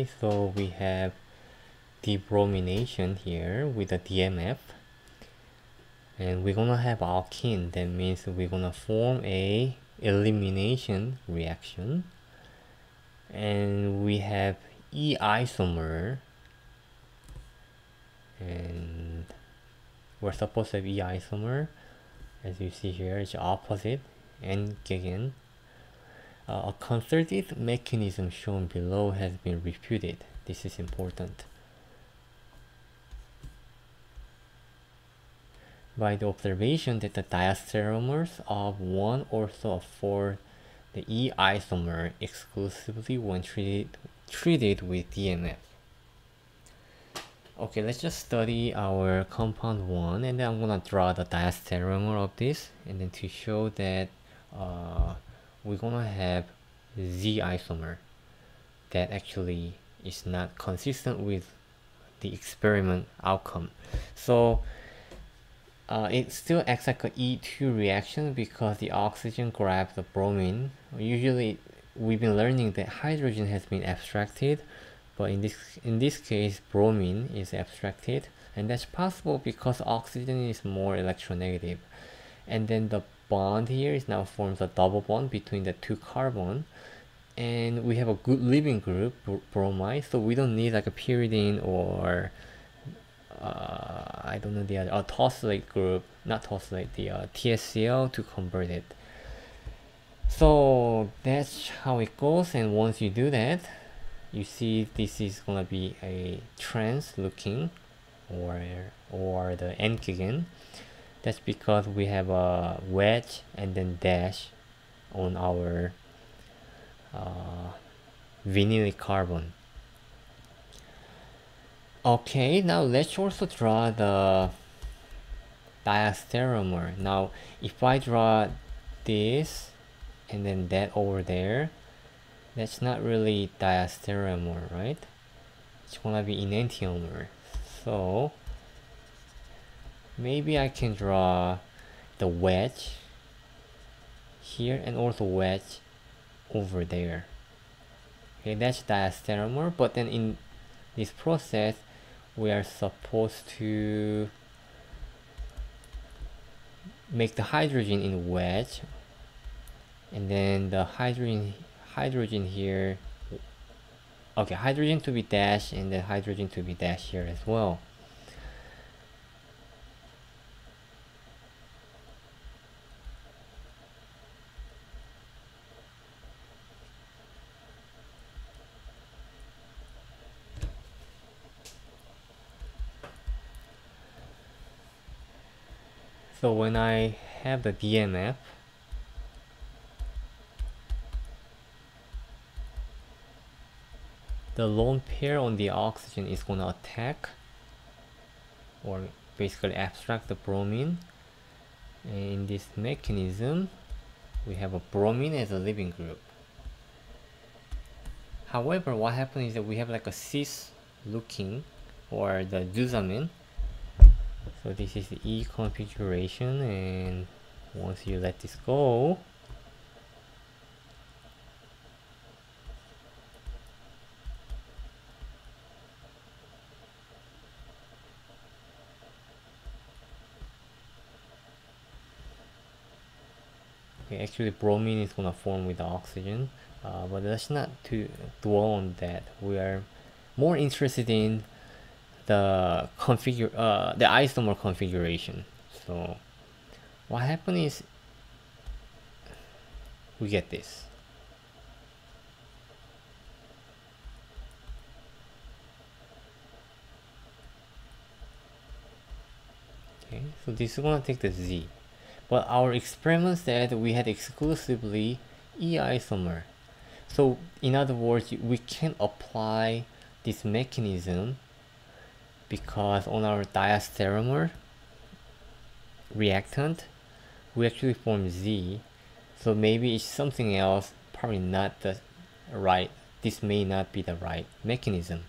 Okay, so we have debromination here with the DMF, and we're gonna have alkene. That means we're gonna form a elimination reaction, and we have E isomer, and we're supposed to have E isomer. As you see here, it's opposite and again. A concerted mechanism shown below has been refuted. This is important. By the observation that the diastereomers of one ortho afford the E isomer exclusively when treated with DMF. Okay, let's just study our compound 1, and then I'm gonna draw the diastereomer of this, and then to show that we're gonna have Z isomer that actually is not consistent with the experiment outcome. So it still acts like a E2 reaction because the oxygen grabs the bromine. Usually we've been learning that hydrogen has been abstracted, but in this case bromine is abstracted, and that's possible because oxygen is more electronegative, and then the bond here is now forms a double bond between the two carbon, and we have a good leaving group, bromide, so we don't need like a pyridine or I don't know the other tosylate group, not tosylate, the TSCl to convert it. So that's how it goes, and once you do that, you see this is gonna be a trans looking or the enkigen. That's because we have a wedge and then dash on our vinylic carbon. Okay, now let's also draw the diastereomer. Now if I draw this and then that over there, that's not really diastereomer, right? It's gonna be enantiomer. So maybe I can draw the wedge here and also wedge over there. Okay, that's diastereomer, but then in this process we are supposed to make the hydrogen in wedge, and then the hydrogen here, okay, hydrogen to be dash and then hydrogen to be dash here as well. So when I have the DMF, the lone pair on the oxygen is going to attack or basically abstract the bromine, and in this mechanism we have a bromine as a leaving group. However, what happens is that we have like a cis looking, or the Duzamin. So this is the E configuration, and once you let this go, okay, actually bromine is gonna form with the oxygen, but let's not to dwell on that. We are more interested in the the isomer configuration. So what happened is we get this. Okay, so this is gonna take the Z, but our experiment said we had exclusively E isomer. So in other words, we can apply this mechanism because on our diastereomer reactant we actually form Z. So maybe it's something else, probably not the right, this may not be the right mechanism.